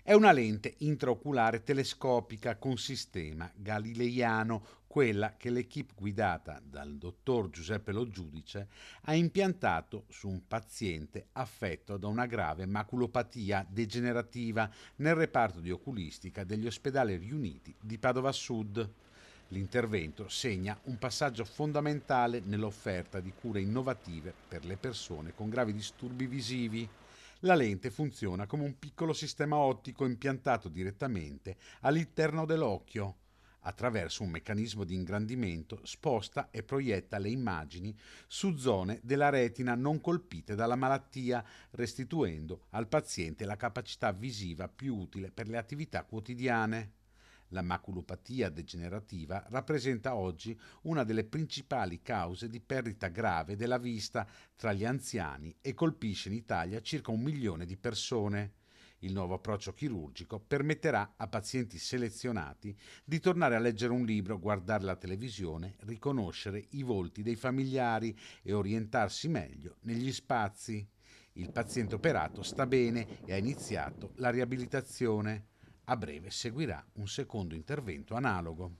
È una lente intraoculare telescopica con sistema galileiano, quella che l'equipe guidata dal dottor Giuseppe Lo Giudice ha impiantato su un paziente affetto da una grave maculopatia degenerativa nel reparto di oculistica degli ospedali riuniti di Padova Sud. L'intervento segna un passaggio fondamentale nell'offerta di cure innovative per le persone con gravi disturbi visivi. La lente funziona come un piccolo sistema ottico impiantato direttamente all'interno dell'occhio. Attraverso un meccanismo di ingrandimento sposta e proietta le immagini su zone della retina non colpite dalla malattia, restituendo al paziente la capacità visiva più utile per le attività quotidiane. La maculopatia degenerativa rappresenta oggi una delle principali cause di perdita grave della vista tra gli anziani e colpisce in Italia circa 1 milione di persone. Il nuovo approccio chirurgico permetterà a pazienti selezionati di tornare a leggere un libro, guardare la televisione, riconoscere i volti dei familiari e orientarsi meglio negli spazi. Il paziente operato sta bene e ha iniziato la riabilitazione. A breve seguirà un secondo intervento analogo.